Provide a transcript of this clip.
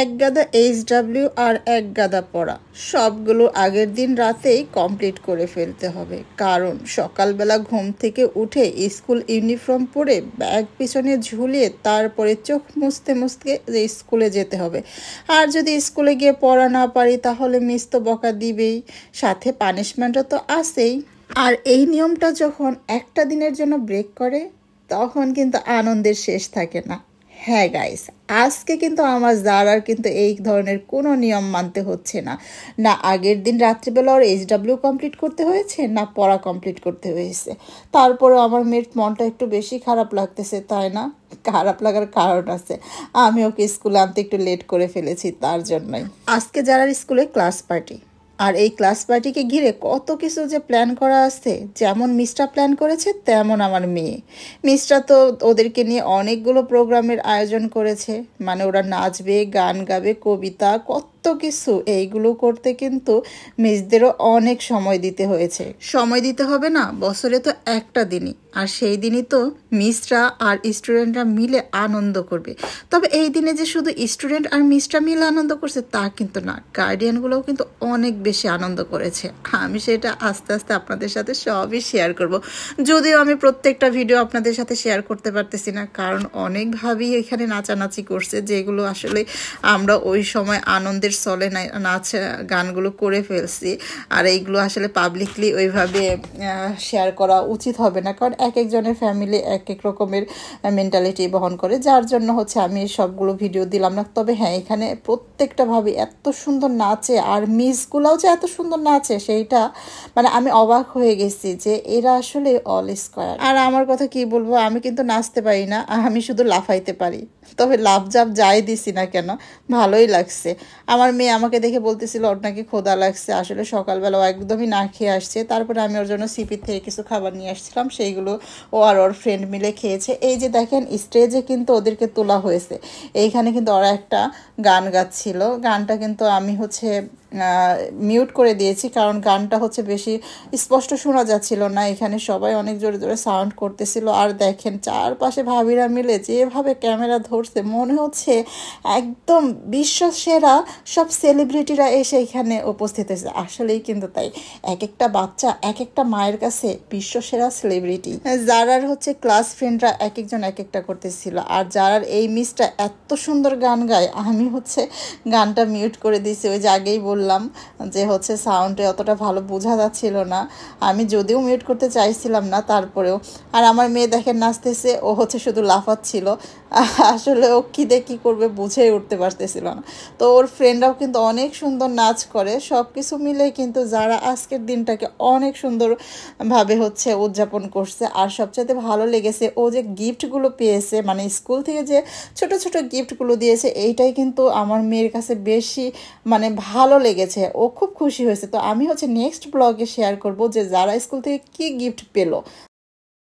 এক গাদা এইচডাব্লিউ আর এক গাদা পড়া সবগুলো আগের দিন রাতেই কমপ্লিট করে ফেলতে হবে, কারণ সকালবেলা ঘুম থেকে উঠে স্কুল ইউনিফর্ম পরে ব্যাগ পিছনে ঝুলিয়ে তারপরে চোখ মুছতে মুছতে স্কুলে যেতে হবে। আর যদি স্কুলে গিয়ে পড়া না পারি তাহলে মিস তো বকা দিবেই, সাথে পানিশমেন্টও তো আছেই। আর এই নিয়মটা যখন একটা দিনের জন্য ব্রেক করে তখন কিন্তু আনন্দের শেষ থাকে না। হ্যাঁ গাইস, আজকে কিন্তু আমার জারার কিন্তু এই ধরনের কোনো নিয়ম মানতে হচ্ছে না। না আগের দিন রাত্রিবেলা ওর এইচডাব্লিউ কমপ্লিট করতে হয়েছে, না পড়া কমপ্লিট করতে হয়েছে। তারপরেও আমার মেয়ের মনটা একটু বেশি খারাপ লাগতেছে, তাই না? খারাপ লাগার কারণ আছে, আমি ওকে স্কুলে আনতে একটু লেট করে ফেলেছি, তার জন্যই। আজকে যারা স্কুলে ক্লাস পার্টি, আর এই ক্লাস পার্টিকে ঘিরে কত কিছু যে প্ল্যান করা আছে। যেমন মিসটা প্ল্যান করেছে তেমন আমার মেয়ে। মিসটা তো ওদেরকে নিয়ে অনেকগুলো প্রোগ্রামের আয়োজন করেছে, মানে ওরা নাচবে, গান গাবে, কবিতা, কত কিছু। এইগুলো করতে কিন্তু মিসদেরও অনেক সময় দিতে হয়েছে। সময় দিতে হবে না, বছরে তো একটা দিনই, আর সেই দিনই তো মিসরা আর স্টুডেন্টরা মিলে আনন্দ করবে। তবে এই দিনে যে শুধু স্টুডেন্ট আর মিসরা মিলে আনন্দ করছে তা কিন্তু না, গার্ডিয়ানগুলোও কিন্তু অনেক বেশি আনন্দ করেছে। আমি সেটা আস্তে আস্তে আপনাদের সাথে সবই শেয়ার করব, যদিও আমি প্রত্যেকটা ভিডিও আপনাদের সাথে শেয়ার করতে পারতেছি না, কারণ অনেকভাবেই এখানে নাচানাচি করছে, যেগুলো আসলে আমরা ওই সময় আনন্দের চলে নাচ গানগুলো করে ফেলছি। আর এইগুলো আসলে পাবলিকলি ওইভাবে শেয়ার করা উচিত হবে না, কারণ এক একজনের ফ্যামিলি এক এক রকমের মেন্টালিটি বহন করে, যার জন্য হচ্ছে আমি সবগুলো ভিডিও দিলাম না। তবে হ্যাঁ, এখানে প্রত্যেকটা ভাবে এত সুন্দর নাচে, আর মিসগুলোও যে এত সুন্দর নাচে সেইটা মানে আমি অবাক হয়ে গেছি যে এরা আসলে অল স্কোয়ার। আর আমার কথা কি বলবো, আমি কিন্তু নাচতে পারি না, আমি শুধু লাফাইতে পারি। তবে লাফ জাপ যাই দিছি না কেন, ভালোই লাগছে। আমার মেয়ে আমাকে দেখে বলতেছিল ওর নাকি ক্ষুধা লাগছে, আসলে সকালবেলা ও একদমই না খেয়ে আসছে। তারপরে আমি ওর জন্য সিপির থেকে কিছু খাবার নিয়ে আসছিলাম, সেইগুলো ও আর ওর ফ্রেন্ড মিলে খেয়েছে। এই যে দেখেন, স্টেজে কিন্তু ওদেরকে তোলা হয়েছে, এইখানে কিন্তু ওরা একটা গান গাচ্ছিল। গানটা কিন্তু আমি হচ্ছে মিউট করে দিয়েছি, কারণ গানটা হচ্ছে বেশি স্পষ্ট শোনা যাচ্ছিল না। এখানে সবাই অনেক জোরে জোরে সাউন্ড করতেছিল। আর দেখেন চারপাশে ভাবিরা মিলে যেভাবে ক্যামেরা ধরছে, মনে হচ্ছে একদম বিশ্ব সেরা সব সেলিব্রিটিরা এসে এখানে উপস্থিত হয়েছে। আসলেই কিন্তু তাই, এক একটা বাচ্চা এক একটা মায়ের কাছে বিশ্ব সেরা সেলিব্রিটি। যারার হচ্ছে ক্লাস ফ্রেন্ডরা এক একজন এক একটা করতেছিল, আর যারার এই মিসটা এত সুন্দর গান গায়, আমি হচ্ছে গানটা মিউট করে দিয়েছি। ওই যে আগেই বললাম যে হচ্ছে সাউন্ডে অতটা ভালো বোঝা যাচ্ছিল না, আমি যদিও মিউট করতে চাইছিলাম না তারপরেও। আর আমার মেয়ে দেখেন নাচতেছে, ও হচ্ছে শুধু লাফাচ্ছিল, আসলে ও কী দিয়ে কী করবে বুঝেই উঠতে পারতেছিল না। তো ওর ফ্রেন্ডরাও কিন্তু অনেক সুন্দর নাচ করে। সব কিছু মিলেই কিন্তু যারা আজকের দিনটাকে অনেক সুন্দরভাবে হচ্ছে উদযাপন করছে। আর সবচেয়ে ভালো লেগেছে ও যে গিফটগুলো পেয়েছে, মানে স্কুল থেকে যে ছোট ছোট গিফটগুলো দিয়েছে, এইটাই কিন্তু আমার মেয়ের কাছে বেশি মানে ভালো লেগেছে। ও খুব খুশি হয়েছে। তো আমি হচ্ছে নেক্সট ব্লগে শেয়ার করব যে যারা স্কুল থেকে কী গিফট পেলো।